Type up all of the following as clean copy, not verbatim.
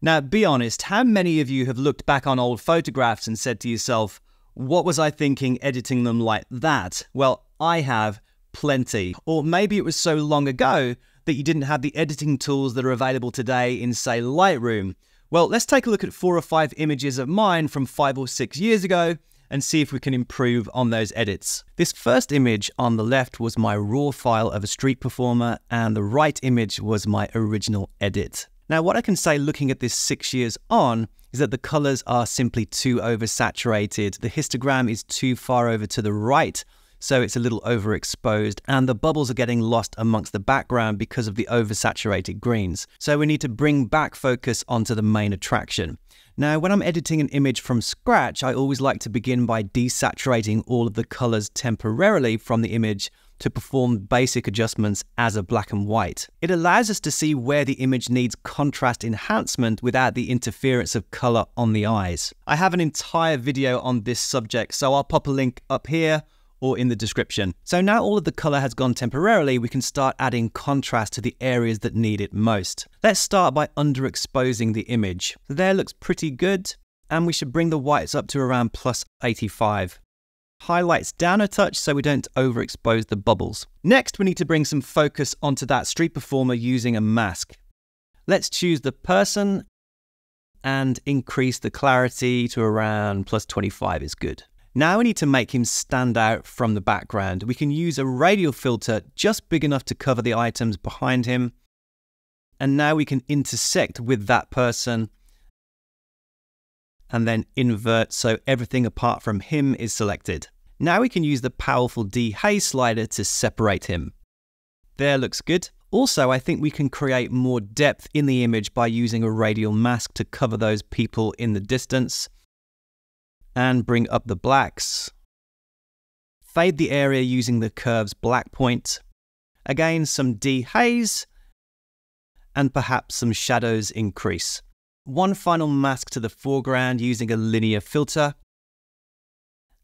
Now, be honest, how many of you have looked back on old photographs and said to yourself, what was I thinking editing them like that? Well, I have plenty. Or maybe it was so long ago that you didn't have the editing tools that are available today in, say, Lightroom. Well, let's take a look at 4 or 5 images of mine from 5 or 6 years ago and see if we can improve on those edits. This first image on the left was my raw file of a street performer, and the right image was my original edit. Now, what I can say looking at this 6 years on is that the colors are simply too oversaturated. The histogram is too far over to the right, so it's a little overexposed, and the bubbles are getting lost amongst the background because of the oversaturated greens. So we need to bring back focus onto the main attraction. Now, when I'm editing an image from scratch, I always like to begin by desaturating all of the colors temporarily from the image to perform basic adjustments as a black and white. It allows us to see where the image needs contrast enhancement without the interference of color on the eyes. I have an entire video on this subject, so I'll pop a link up here or in the description. So now all of the color has gone temporarily, we can start adding contrast to the areas that need it most. Let's start by underexposing the image. So there looks pretty good, and we should bring the whites up to around plus 85. Highlights down a touch so we don't overexpose the bubbles. Next, we need to bring some focus onto that street performer using a mask. Let's choose the person and increase the clarity to around plus 25 is good. Now we need to make him stand out from the background. We can use a radial filter just big enough to cover the items behind him. And now we can intersect with that person and then invert so everything apart from him is selected. Now we can use the powerful dehaze slider to separate him. There, looks good. Also, I think we can create more depth in the image by using a radial mask to cover those people in the distance. And bring up the blacks. Fade the area using the curve's black point. Again, some dehaze, and perhaps some shadows increase. One final mask to the foreground using a linear filter,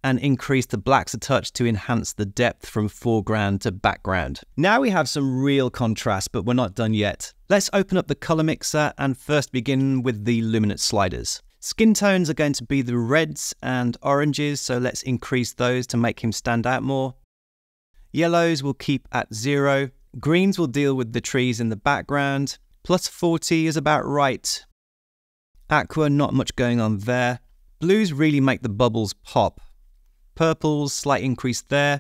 and increase the blacks a touch to enhance the depth from foreground to background. Now we have some real contrast, but we're not done yet. Let's open up the color mixer and first begin with the luminance sliders. Skin tones are going to be the reds and oranges, so let's increase those to make him stand out more. Yellows we'll keep at 0. Greens will deal with the trees in the background. Plus 40 is about right. Aqua, not much going on there. Blues really make the bubbles pop. Purples, slight increase there.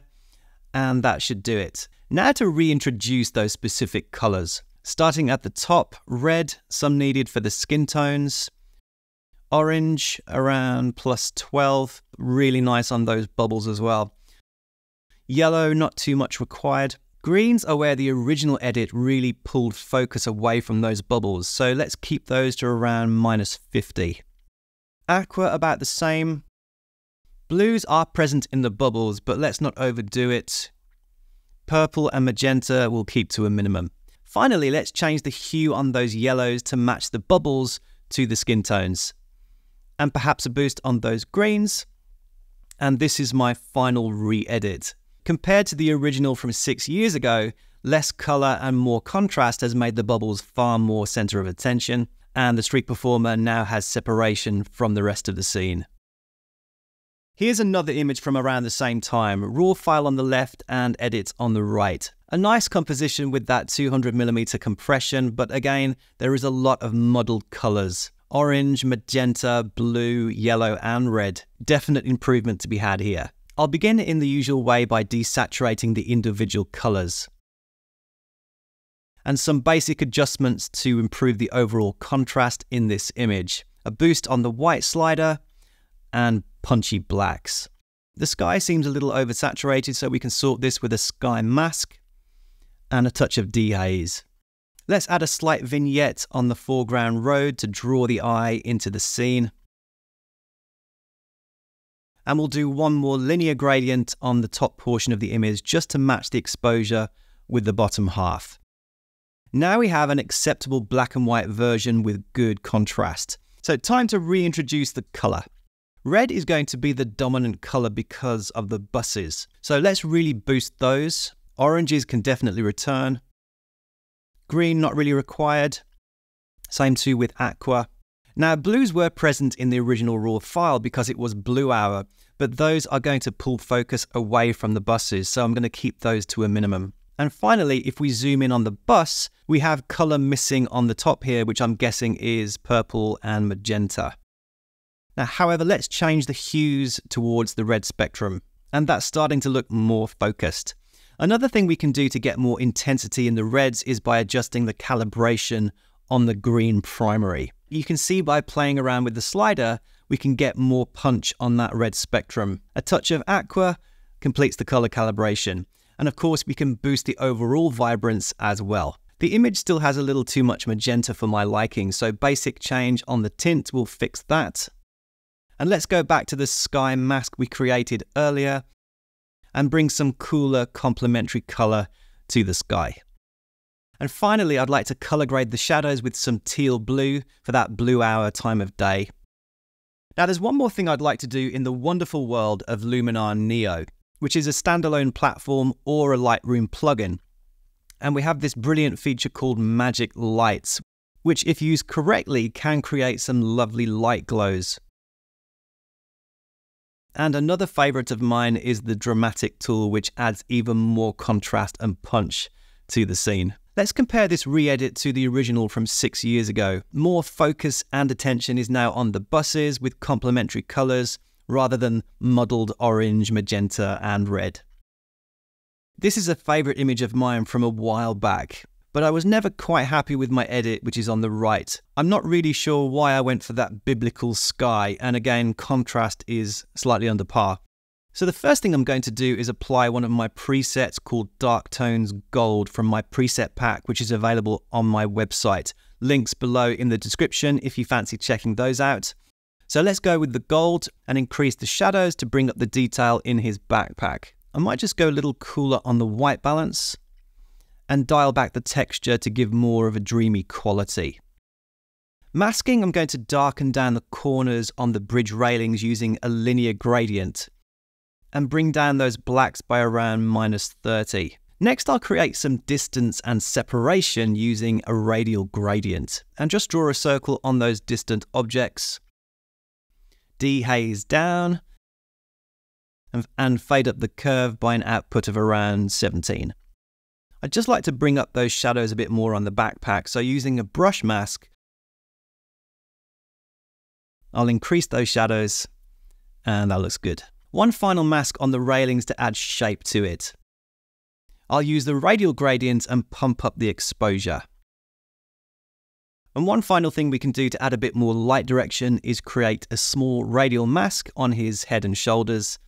And that should do it. Now to reintroduce those specific colors. Starting at the top, red, some needed for the skin tones. Orange around plus 12, really nice on those bubbles as well. Yellow, not too much required. Greens are where the original edit really pulled focus away from those bubbles, so let's keep those to around minus 50. Aqua, about the same. Blues are present in the bubbles, but let's not overdo it. Purple and magenta we'll keep to a minimum. Finally, let's change the hue on those yellows to match the bubbles to the skin tones. And perhaps a boost on those greens. And this is my final re-edit. Compared to the original from 6 years ago, less color and more contrast has made the bubbles far more center of attention, and the street performer now has separation from the rest of the scene. Here's another image from around the same time, raw file on the left and edit on the right. A nice composition with that 200mm compression, but again, there is a lot of muddled colors. Orange, magenta, blue, yellow, and red. Definite improvement to be had here. I'll begin in the usual way by desaturating the individual colors. And some basic adjustments to improve the overall contrast in this image. A boost on the white slider and punchy blacks. The sky seems a little oversaturated, so we can sort this with a sky mask and a touch of dehaze. Let's add a slight vignette on the foreground road to draw the eye into the scene. And we'll do one more linear gradient on the top portion of the image just to match the exposure with the bottom half. Now we have an acceptable black and white version with good contrast. So time to reintroduce the color. Red is going to be the dominant color because of the buses. So let's really boost those. Oranges can definitely return. Green, not really required. Same too with aqua. Now, blues were present in the original raw file because it was blue hour, but those are going to pull focus away from the buses, so I'm going to keep those to a minimum. And finally, if we zoom in on the bus, we have color missing on the top here, which I'm guessing is purple and magenta. Now, however, let's change the hues towards the red spectrum, and that's starting to look more focused. Another thing we can do to get more intensity in the reds is by adjusting the calibration on the green primary. You can see by playing around with the slider, we can get more punch on that red spectrum. A touch of aqua completes the color calibration. And of course, we can boost the overall vibrance as well. The image still has a little too much magenta for my liking, so basic change on the tint will fix that. And let's go back to the sky mask we created earlier and bring some cooler complementary color to the sky. And finally, I'd like to color grade the shadows with some teal blue for that blue hour time of day. Now, there's one more thing I'd like to do in the wonderful world of Luminar Neo, which is a standalone platform or a Lightroom plugin. And we have this brilliant feature called Magic Lights, which if used correctly can create some lovely light glows. And another favorite of mine is the dramatic tool, which adds even more contrast and punch to the scene. Let's compare this re-edit to the original from 6 years ago. More focus and attention is now on the buses with complementary colors rather than muddled orange, magenta, and red. This is a favorite image of mine from a while back, but I was never quite happy with my edit, which is on the right. I'm not really sure why I went for that biblical sky, and again, contrast is slightly under par. So the first thing I'm going to do is apply one of my presets called Dark Tones Gold from my preset pack, which is available on my website. Links below in the description if you fancy checking those out. So let's go with the gold and increase the shadows to bring up the detail in his backpack. I might just go a little cooler on the white balance and dial back the texture to give more of a dreamy quality. Masking, I'm going to darken down the corners on the bridge railings using a linear gradient and bring down those blacks by around -30. Next, I'll create some distance and separation using a radial gradient and just draw a circle on those distant objects. Dehaze down and fade up the curve by an output of around 17. I'd just like to bring up those shadows a bit more on the backpack, so using a brush mask, I'll increase those shadows and that looks good. One final mask on the railings to add shape to it. I'll use the radial gradient and pump up the exposure. And one final thing we can do to add a bit more light direction is create a small radial mask on his head and shoulders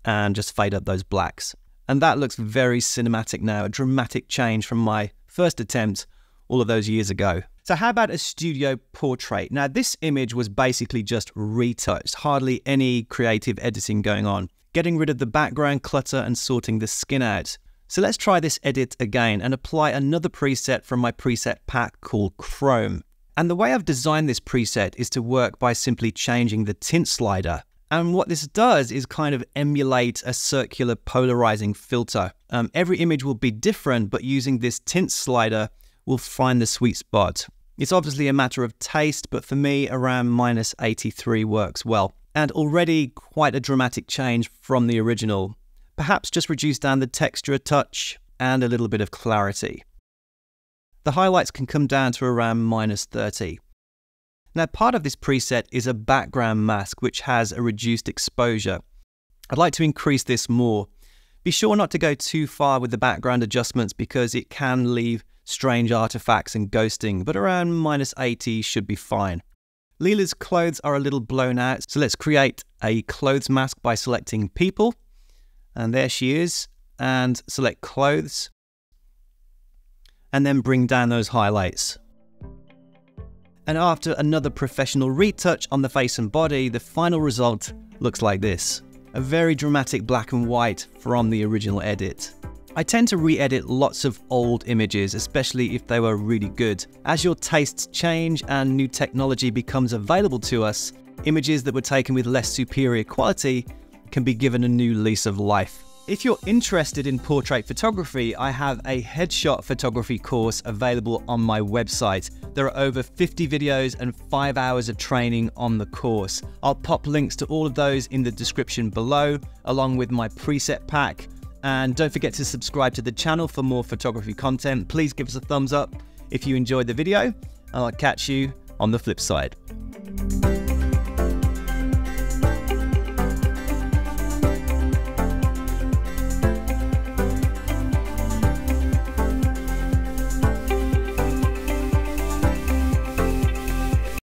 and just fade up those blacks. And that looks very cinematic now, a dramatic change from my first attempt all of those years ago. So how about a studio portrait? Now this image was basically just retouched, hardly any creative editing going on, getting rid of the background clutter and sorting the skin out. So let's try this edit again and apply another preset from my preset pack called Chrome. And the way I've designed this preset is to work by simply changing the tint slider. And what this does is kind of emulate a circular polarizing filter. Every image will be different, but using this tint slider, we'll find the sweet spot. It's obviously a matter of taste, but for me, around -83 works well. And already quite a dramatic change from the original. Perhaps just reduce down the texture a touch and a little bit of clarity. The highlights can come down to around -30. Now, part of this preset is a background mask, which has a reduced exposure. I'd like to increase this more. Be sure not to go too far with the background adjustments because it can leave strange artifacts and ghosting, but around -80 should be fine. Leela's clothes are a little blown out, so let's create a clothes mask by selecting People. And there she is, and select Clothes. And then bring down those highlights. And after another professional retouch on the face and body, the final result looks like this. A very dramatic black and white from the original edit. I tend to re-edit lots of old images, especially if they were really good. As your tastes change and new technology becomes available to us, images that were taken with less superior quality can be given a new lease of life. If you're interested in portrait photography, I have a headshot photography course available on my website. There are over 50 videos and 5 hours of training on the course. I'll pop links to all of those in the description below, along with my preset pack. And don't forget to subscribe to the channel for more photography content. Please give us a thumbs up if you enjoyed the video, and I'll catch you on the flip side.